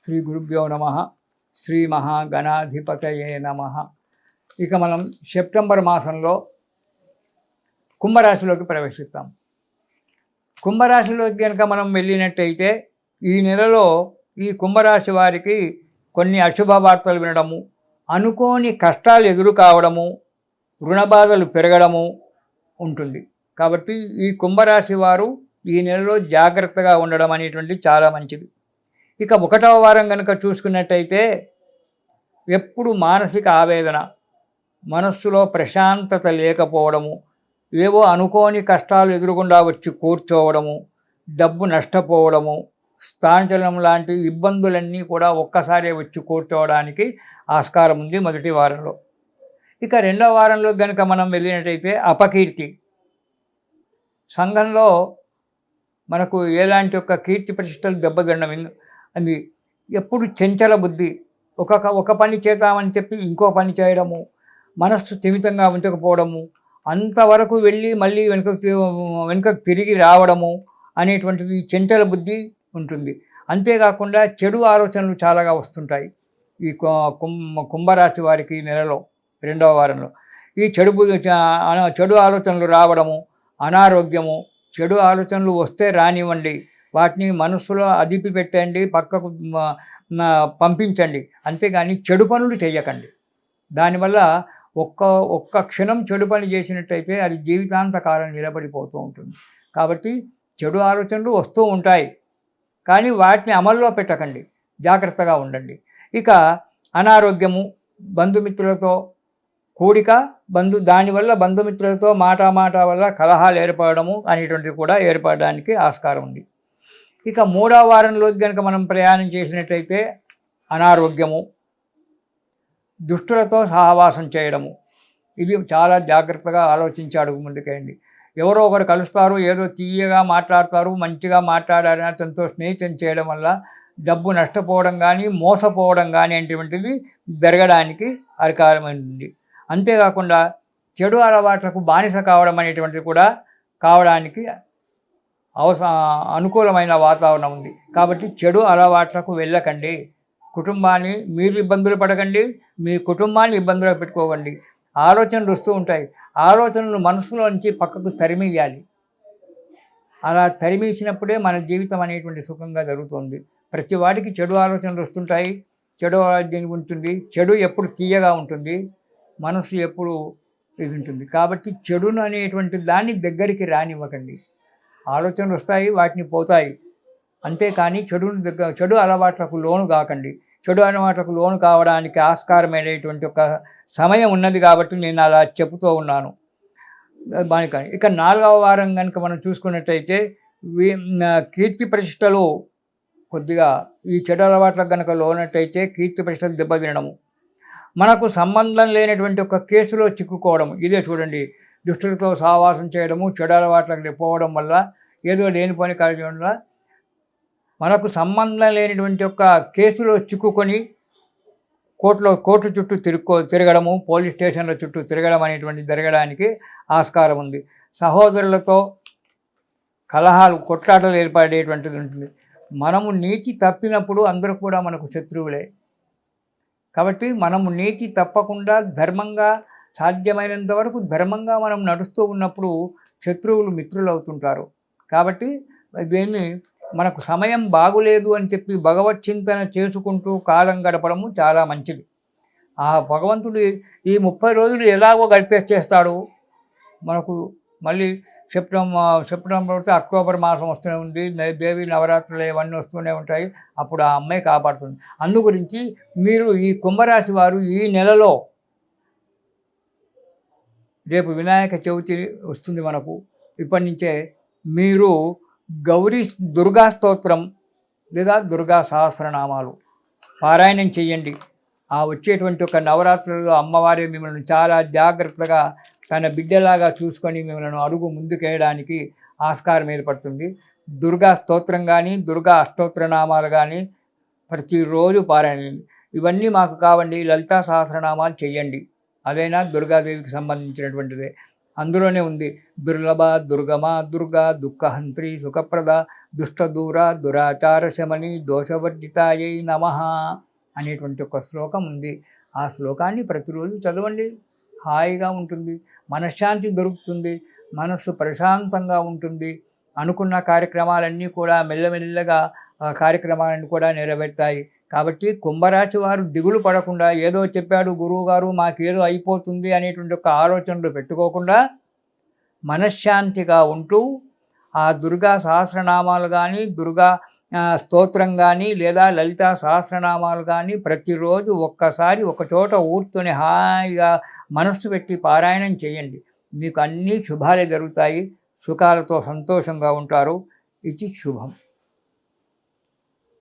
శ్రీ గురుభ్యో నమ. శ్రీ మహాగణాధిపతయే నమ. ఇక మనం సెప్టెంబర్ మాసంలో కుంభరాశిలోకి ప్రవేశిస్తాం. కుంభరాశిలోకి కనుక మనం వెళ్ళినట్టయితే ఈ నెలలో ఈ కుంభరాశి వారికి కొన్ని అశుభ వార్తలు వినడము, అనుకోని కష్టాలు ఎదురు కావడము, రుణబాధలు పెరగడము ఉంటుంది. కాబట్టి ఈ కుంభరాశి వారు ఈ నెలలో జాగ్రత్తగా ఉండడం అనేటువంటి చాలా మంచిది. ఇక 1వ వారం కనుక చూసుకున్నట్టయితే ఎప్పుడు మానసిక ఆవేదన, మనస్సులో ప్రశాంతత లేకపోవడము, ఏవో అనుకోని కష్టాలు ఎదురుగుండా వచ్చి కూర్చోవడము, డబ్బు నష్టపోవడము, స్థానచలనం లాంటి ఇబ్బందులన్నీ కూడా ఒక్కసారే వచ్చి కూర్చోవడానికి ఆస్కారం ఉంది మొదటి వారంలో. ఇక 2వ వారంలో కనుక మనం వెళ్ళినట్టయితే అపకీర్తి, సంఘంలో మనకు ఎలాంటి ఒక కీర్తి ప్రతిష్టలు దెబ్బతినడం, అది ఎప్పుడు చంచల బుద్ధి, ఒక పని చేద్దామని చెప్పి ఇంకో పని చేయడము, మనస్సు స్థిమితంగా ఉంచకపోవడము, అంతవరకు వెళ్ళి మళ్ళీ వెనుకకు తిరిగి రావడము అనేటువంటిది చంచల బుద్ధి ఉంటుంది. అంతేకాకుండా చెడు ఆలోచనలు చాలాగా వస్తుంటాయి ఈ కుంభరాశి వారికి నెలలో 2వ వారంలో. ఈ చెడు ఆలోచనలు రావడము, అనారోగ్యము, చెడు ఆలోచనలు వస్తే రానివ్వండి, వాటిని మనస్సులో అదిపి పెట్టండి, పక్కకు పంపించండి, అంతేగాని చెడు పనులు చేయకండి. దానివల్ల ఒక్క క్షణం చెడు పని చేసినట్టయితే అది జీవితాంతకాలం నిలబడిపోతూ ఉంటుంది. కాబట్టి చెడు ఆలోచనలు వస్తూ ఉంటాయి, కానీ వాటిని అమల్లో పెట్టకండి, జాగ్రత్తగా ఉండండి. ఇక అనారోగ్యము, బంధుమిత్రులతో కూడిక, దానివల్ల బంధుమిత్రులతో మాట వల్ల కలహాలు ఏర్పడము అనేటువంటిది కూడా ఏర్పడడానికి ఆస్కారం ఉంది. ఇక 3వ వారంలోకి కనుక మనం ప్రయాణం చేసినట్లయితే అనారోగ్యము, దుష్టులతో సహవాసం చేయడము, ఇది చాలా జాగ్రత్తగా ఆలోచించి అడుగు ముందుకేయండి. ఎవరో ఒకరు కలుస్తారు, ఏదో తీయగా మాట్లాడతారు, మంచిగా మాట్లాడారని అతనితో స్నేహితం చేయడం వల్ల డబ్బు నష్టపోవడం కానీ మోసపోవడం కానీ అటువంటిది జరగడానికి ఆస్కారమైంది. అంతేకాకుండా చెడు అలవాట్లకు బానిస కావడం అనేటువంటిది కూడా కావడానికి అనుకూలమైన వాతావరణం ఉంది. కాబట్టి చెడు అలవాట్లకు వెళ్ళకండి, కుటుంబాన్ని మీరు ఇబ్బందులు పడకండి, మీ కుటుంబాన్ని ఇబ్బందులు పెట్టుకోకండి. ఆలోచనలు వస్తూ ఉంటాయి, ఆలోచనలు మనసులోంచి పక్కకు తరిమేయాలి. అలా తరిమేసినప్పుడే మన జీవితం అనేటువంటి సుఖంగా జరుగుతుంది. ప్రతి వాడికి చెడు ఆలోచనలు వస్తుంటాయి, చెడు ఆలోచన ఉంటుంది, చెడు ఎప్పుడు తీయగా ఉంటుంది, మనసు ఎప్పుడు ఇది ఉంటుంది. కాబట్టి చెడును అనేటువంటి దాన్ని దగ్గరికి రానివ్వకండి. ఆలోచనలు వస్తాయి, వాటిని పోతాయి, అంతేకాని చెడు అలవాట్లకు లోను కాకండి. చెడు అలవాట్లకు లోను కావడానికి ఆస్కారమైనటువంటి ఒక సమయం ఉన్నది కాబట్టి నేను అలా చెబుతూ ఉన్నాను. ఇక 4వ వారం కనుక మనం చూసుకున్నట్టయితే కీర్తి ప్రతిష్టలు కొద్దిగా ఈ చెడు అలవాట్లకు కనుక లోనట్టయితే కీర్తి ప్రతిష్టలు దెబ్బతినడము, మనకు సంబంధం లేనటువంటి ఒక కేసులో చిక్కుకోవడం, ఇదే చూడండి, దుష్టులతో సహవాసం చేయడము, చెడు అలవాట్లకు పోవడం వల్ల, ఏదో లేనిపోని కార్యం వల్ల మనకు సంబంధం లేనటువంటి ఒక కేసులో చిక్కుకొని కోర్టు చుట్టూ తిరగడము, పోలీస్ స్టేషన్ల చుట్టూ తిరగడం అనేటువంటి జరగడానికి ఆస్కారం ఉంది. సహోదరులతో కలహాలు, కొట్లాటలు ఏర్పడేటువంటిది ఉంటుంది. మనము నీతి తప్పినప్పుడు అందరూ కూడా మనకు శత్రువులే. కాబట్టి మనము నీతి తప్పకుండా ధర్మంగా, సాధ్యమైనంత వరకు ధర్మంగా మనం నడుస్తూ ఉన్నప్పుడు శత్రువులు మిత్రులు అవుతుంటారు. కాబట్టి దీన్ని మనకు సమయం బాగులేదు అని చెప్పి భగవత్ చింతన చేసుకుంటూ కాలం గడపడము చాలా మంచిది. ఆ భగవంతుడు ఈ 30 రోజులు ఎలాగో గడిపేస్తాడు. మనకు మళ్ళీ సెప్టెంబర్ వస్తే అక్టోబర్ మాసం వస్తూనే ఉంది, దేవి నవరాత్రులు ఇవన్నీ వస్తూనే ఉంటాయి, అప్పుడు ఆ అమ్మాయి కాపాడుతుంది. అందుగురించి మీరు ఈ కుంభరాశి వారు ఈ నెలలో, రేపు వినాయక చవితి వస్తుంది మనకు, ఇప్పటి నుంచే మీరు దుర్గా స్తోత్రం లేదా దుర్గా సహస్రనామాలు పారాయణం చేయండి. ఆ వచ్చేటువంటి ఒక నవరాత్రులలో అమ్మవారి మిమ్మల్ని చాలా జాగ్రత్తగా తన బిడ్డలాగా చూసుకొని మిమ్మల్ని అడుగు ముందుకేయడానికి ఆస్కారం ఏర్పడుతుంది. దుర్గా స్తోత్రం కానీ, దుర్గా అష్టోత్తరనామాలు కానీ ప్రతిరోజు పారాయణ, ఇవన్నీ మాకు కావండి, లలితా సహస్రనామాలు చెయ్యండి, అదైనా దుర్గాదేవికి సంబంధించినటువంటిదే. అందులోనే ఉంది దుర్లభ దుర్గమ దుర్గా దుఃఖహంత్రి సుఖప్రద దుష్టదూర దురాచార శమని దోషవర్జితాయై నమః అనేటువంటి ఒక శ్లోకం ఉంది. ఆ శ్లోకాన్ని ప్రతిరోజు చదవండి. హాయిగా ఉంటుంది, మనశ్శాంతి దొరుకుతుంది, మనస్సు ప్రశాంతంగా ఉంటుంది. అనుకున్న కార్యక్రమాలన్నీ కూడా మెల్లమెల్లగా కార్యక్రమాలను కూడా నెరవేరుతాయి. కాబట్టి కుంభరాశి వారు దిగులు పడకుండా ఏదో చెప్పాడు గురువుగారు మాకేదో అయిపోతుంది అనేటువంటి ఒక ఆలోచనలు పెట్టుకోకుండా మనశ్శాంతిగా ఉంటూ ఆ దుర్గా సహస్రనామాలు కానీ, దుర్గా స్తోత్రం కానీ, లేదా లలితా సహస్రనామాలు కానీ ప్రతిరోజు ఒక్కసారి ఒకచోట ఊర్చుని హాయిగా మనస్సు పెట్టి పారాయణం చేయండి. మీకు అన్నీ శుభాలే జరుగుతాయి. సుఖాలతో సంతోషంగా ఉంటారు. ఇది శుభం.